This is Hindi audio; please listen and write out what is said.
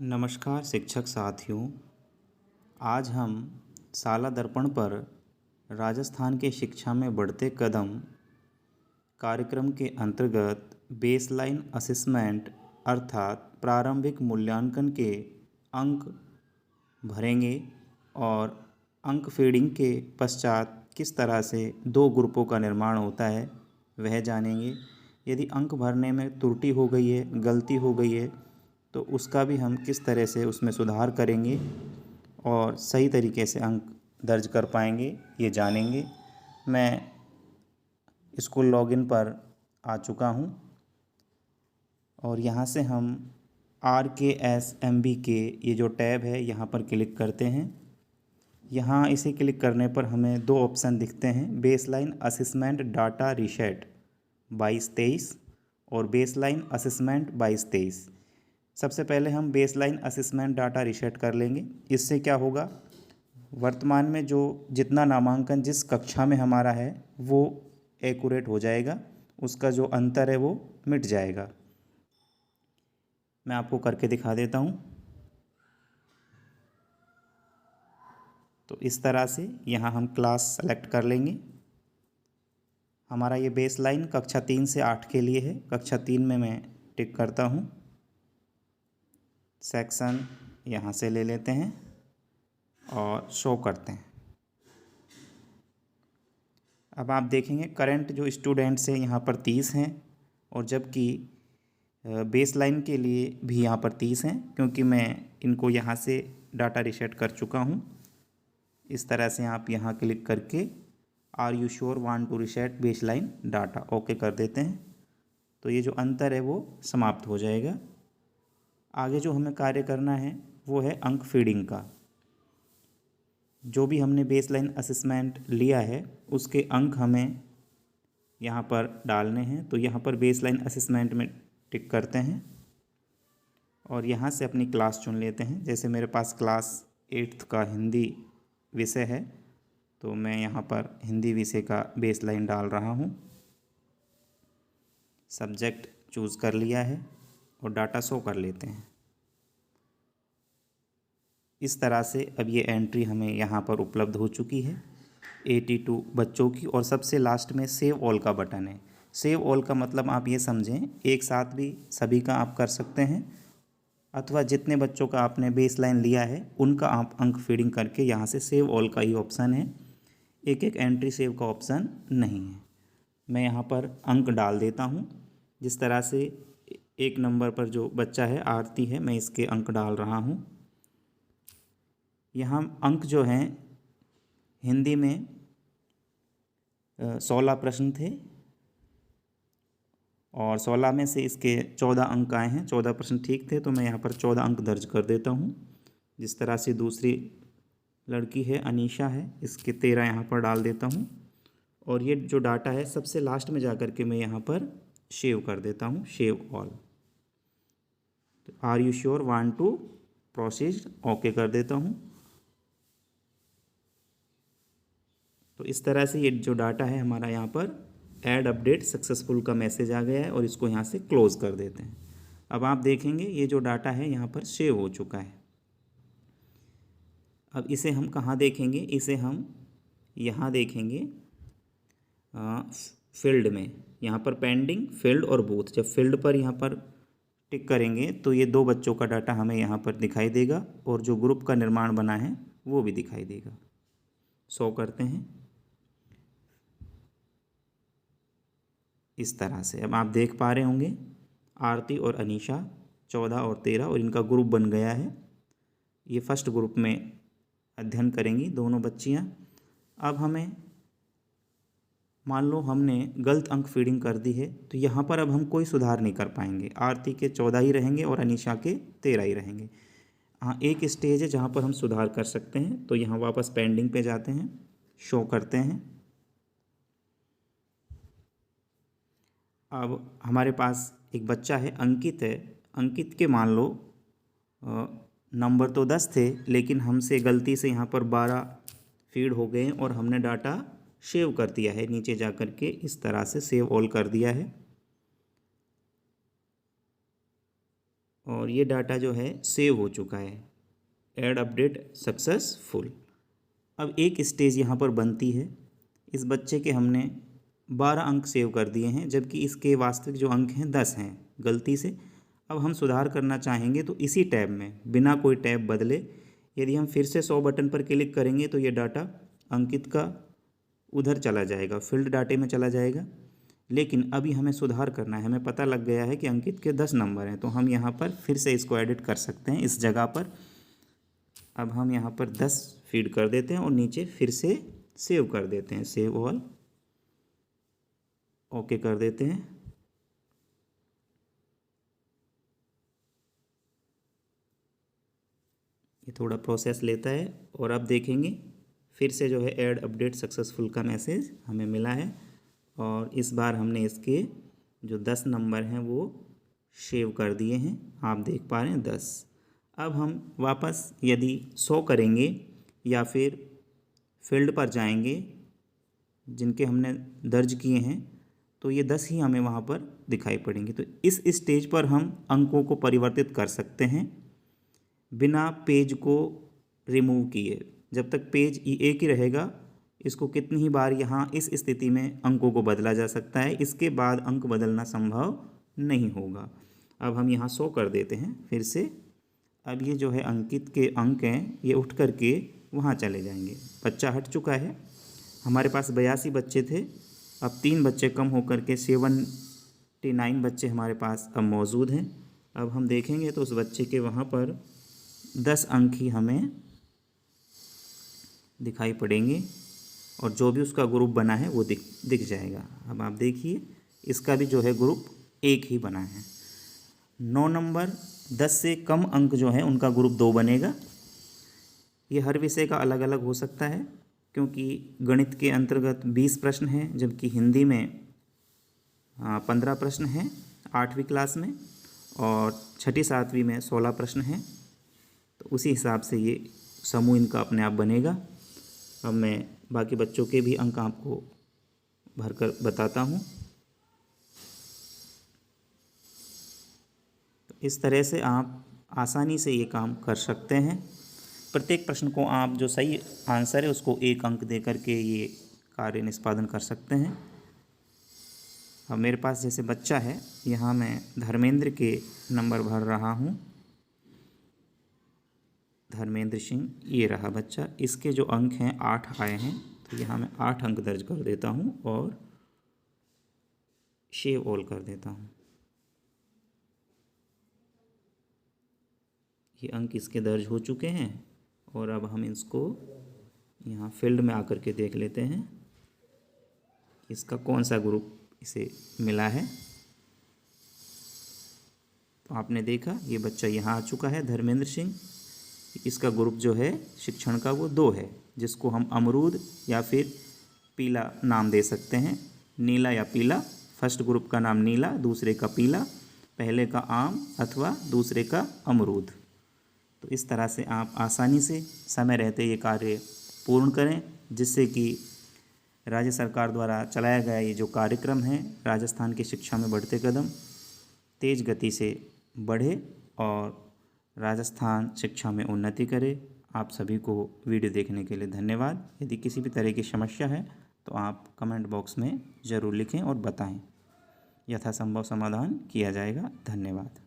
नमस्कार शिक्षक साथियों। आज हम साला दर्पण पर राजस्थान के शिक्षा में बढ़ते कदम कार्यक्रम के अंतर्गत बेसलाइन असेसमेंट अर्थात प्रारंभिक मूल्यांकन के अंक भरेंगे और अंक फीडिंग के पश्चात किस तरह से दो ग्रुपों का निर्माण होता है वह जानेंगे। यदि अंक भरने में त्रुटि हो गई है, गलती हो गई है, तो उसका भी हम किस तरह से उसमें सुधार करेंगे और सही तरीके से अंक दर्ज कर पाएंगे, ये जानेंगे। मैं स्कूल लॉगिन पर आ चुका हूँ और यहाँ से हम RKSMB ये जो टैब है यहाँ पर क्लिक करते हैं। यहाँ इसे क्लिक करने पर हमें दो ऑप्शन दिखते हैं, बेसलाइन असेसमेंट डाटा रीसेट 22-23 और बेसलाइन असेसमेंट 22-23। सबसे पहले हम बेसलाइन असेसमेंट डाटा रीसेट कर लेंगे। इससे क्या होगा, वर्तमान में जो जितना नामांकन जिस कक्षा में हमारा है वो एक्यूरेट हो जाएगा, उसका जो अंतर है वो मिट जाएगा। मैं आपको करके दिखा देता हूँ। तो इस तरह से यहाँ हम क्लास सेलेक्ट कर लेंगे। हमारा ये बेसलाइन कक्षा 3 से 8 के लिए है। कक्षा 3 में मैं टिक करता हूँ। सेक्शन यहाँ से ले लेते हैं और शो करते हैं। अब आप देखेंगे करंट जो स्टूडेंट्स हैं यहाँ पर 30 हैं और जबकि बेसलाइन के लिए भी यहाँ पर 30 हैं, क्योंकि मैं इनको यहाँ से डाटा रीसेट कर चुका हूँ। इस तरह से आप यहाँ क्लिक करके are you sure want to reset baseline data okay कर देते हैं, तो ये जो अंतर है वो समाप्त हो जाएगा। आगे जो हमें कार्य करना है वो है अंक फीडिंग का। जो भी हमने बेसलाइन असेसमेंट लिया है उसके अंक हमें यहाँ पर डालने हैं। तो यहाँ पर बेसलाइन असेसमेंट में टिक करते हैं और यहाँ से अपनी क्लास चुन लेते हैं। जैसे मेरे पास क्लास 8th का हिंदी विषय है, तो मैं यहाँ पर हिंदी विषय का बेसलाइन डाल रहा हूँ। सब्जेक्ट चूज़ कर लिया है और डाटा शो कर लेते हैं। इस तरह से अब ये एंट्री हमें यहाँ पर उपलब्ध हो चुकी है 82 बच्चों की। और सबसे लास्ट में सेव ऑल का बटन है। सेव ऑल का मतलब आप ये समझें, एक साथ भी सभी का आप कर सकते हैं, अथवा जितने बच्चों का आपने बेसलाइन लिया है उनका आप अंक फीडिंग करके यहाँ से सेव ऑल का ही ऑप्शन है, एक एक एंट्री सेव का ऑप्शन नहीं है। मैं यहाँ पर अंक डाल देता हूँ। जिस तरह से 1 नंबर पर जो बच्चा है आरती है, मैं इसके अंक डाल रहा हूँ। यहाँ अंक जो हैं हिंदी में 16 प्रश्न थे और 16 में से इसके 14 अंक आए हैं। 14 प्रश्न ठीक थे, तो मैं यहाँ पर 14 अंक दर्ज कर देता हूँ। जिस तरह से दूसरी लड़की है अनीशा है, इसके 13 यहाँ पर डाल देता हूँ। और ये जो डाटा है सबसे लास्ट में जा कर के मैं यहाँ पर सेव कर देता हूँ, सेव ऑल। तो are you sure want to proceed okay कर देता हूँ। तो इस तरह से ये जो डाटा है हमारा यहाँ पर ऐड अपडेट सक्सेसफुल का मैसेज आ गया है और इसको यहाँ से क्लोज़ कर देते हैं। अब आप देखेंगे ये जो डाटा है यहाँ पर सेव हो चुका है। अब इसे हम कहाँ देखेंगे, इसे हम यहाँ देखेंगे फील्ड में। यहाँ पर पेंडिंग, फील्ड और बूथ। जब फील्ड पर यहाँ पर टिक करेंगे तो ये 2 बच्चों का डाटा हमें यहाँ पर दिखाई देगा और जो ग्रुप का निर्माण बना है वो भी दिखाई देगा। शो करते हैं इस तरह से। अब आप देख पा रहे होंगे आरती और अनीशा 14 और 13 और इनका ग्रुप बन गया है। ये फर्स्ट ग्रुप में अध्ययन करेंगी दोनों बच्चियां। अब हमें मान लो हमने गलत अंक फीडिंग कर दी है, तो यहाँ पर अब हम कोई सुधार नहीं कर पाएंगे। आरती के 14 ही रहेंगे और अनीशा के 13 ही रहेंगे। हाँ, एक स्टेज है जहाँ पर हम सुधार कर सकते हैं। तो यहाँ वापस पेंडिंग पे जाते हैं, शो करते हैं। अब हमारे पास एक बच्चा है अंकित है। अंकित के मान लो नंबर तो 10 थे, लेकिन हमसे गलती से यहाँ पर 12 फीड हो गए और हमने डाटा सेव कर दिया है। नीचे जा कर के इस तरह से सेव ऑल कर दिया है। और ये डाटा जो है सेव हो चुका है। Add update successful. अब एक स्टेज यहाँ पर बनती है। इस बच्चे के हमने 12 अंक सेव कर दिए हैं, जबकि इसके वास्तविक जो अंक हैं 10 हैं गलती से। अब हम सुधार करना चाहेंगे तो इसी टैब में बिना कोई टैब बदले यदि हम फिर से 100 बटन पर क्लिक करेंगे तो ये डाटा अंकित का उधर चला जाएगा, फील्ड डाटे में चला जाएगा। लेकिन अभी हमें सुधार करना है। हमें पता लग गया है कि अंकित के 10 नंबर हैं, तो हम यहाँ पर फिर से इसको एडिट कर सकते हैं इस जगह पर। अब हम यहाँ पर 10 फीड कर देते हैं और नीचे फिर से सेव कर देते हैं। सेव ऑल, ओके कर देते हैं। ये थोड़ा प्रोसेस लेता है और अब देखेंगे फिर से जो है ऐड अपडेट सक्सेसफुल का मैसेज हमें मिला है। और इस बार हमने इसके जो 10 नंबर हैं वो सेव कर दिए हैं। आप देख पा रहे हैं 10। अब हम वापस यदि 100 करेंगे या फिर फील्ड पर जाएंगे जिनके हमने दर्ज किए हैं, तो ये 10 ही हमें वहाँ पर दिखाई पड़ेंगे। तो इस स्टेज पर हम अंकों को परिवर्तित कर सकते हैं बिना पेज को रिमूव किए। जब तक पेज एक ही रहेगा, इसको कितनी ही बार यहाँ इस स्थिति में अंकों को बदला जा सकता है। इसके बाद अंक बदलना संभव नहीं होगा। अब हम यहाँ 100 कर देते हैं फिर से। अब ये जो है अंकित के अंक हैं, ये उठ कर के वहाँ चले जाएंगे। बच्चा हट चुका है। हमारे पास 82 बच्चे थे, अब 3 बच्चे कम होकर के 79 बच्चे हमारे पास अब मौजूद हैं। अब हम देखेंगे तो उस बच्चे के वहाँ पर 10 अंक ही हमें दिखाई पड़ेंगे और जो भी उसका ग्रुप बना है वो दिख जाएगा। अब आप देखिए इसका भी जो है ग्रुप एक ही बना है। 9 नंबर 10 से कम अंक जो है उनका ग्रुप 2 बनेगा। ये हर विषय का अलग अलग हो सकता है, क्योंकि गणित के अंतर्गत 20 प्रश्न हैं, जबकि हिंदी में 15 प्रश्न हैं 8वीं क्लास में, और 6ठी 7वीं में 16 प्रश्न हैं। तो उसी हिसाब से ये समूह इनका अपने आप बनेगा। अब मैं बाकी बच्चों के भी अंक आपको भरकर बताता हूँ। तो इस तरह से आप आसानी से ये काम कर सकते हैं। प्रत्येक प्रश्न को आप जो सही आंसर है उसको 1 अंक दे करके ये कार्य निष्पादन कर सकते हैं। अब मेरे पास जैसे बच्चा है, यहाँ मैं धर्मेंद्र के नंबर भर रहा हूँ। धर्मेंद्र सिंह, ये रहा बच्चा। इसके जो अंक हैं 8 आए हैं, तो यहाँ मैं 8 अंक दर्ज कर देता हूँ और सेव ऑल कर देता हूँ। ये अंक इसके दर्ज हो चुके हैं और अब हम इसको यहाँ फील्ड में आकर के देख लेते हैं कि इसका कौन सा ग्रुप इसे मिला है। तो आपने देखा ये बच्चा यहाँ आ चुका है, धर्मेंद्र सिंह। इसका ग्रुप जो है शिक्षण का वो 2 है, जिसको हम अमरूद या फिर पीला नाम दे सकते हैं। नीला या पीला, फर्स्ट ग्रुप का नाम नीला, दूसरे का पीला, पहले का आम अथवा दूसरे का अमरूद। तो इस तरह से आप आसानी से समय रहते ये कार्य पूर्ण करें, जिससे कि राज्य सरकार द्वारा चलाया गया ये जो कार्यक्रम है राजस्थान की शिक्षा में बढ़ते कदम तेज़ गति से बढ़े और राजस्थान शिक्षा में उन्नति करे। आप सभी को वीडियो देखने के लिए धन्यवाद। यदि किसी भी तरह की समस्या है तो आप कमेंट बॉक्स में ज़रूर लिखें और बताएं, यथासंभव समाधान किया जाएगा। धन्यवाद।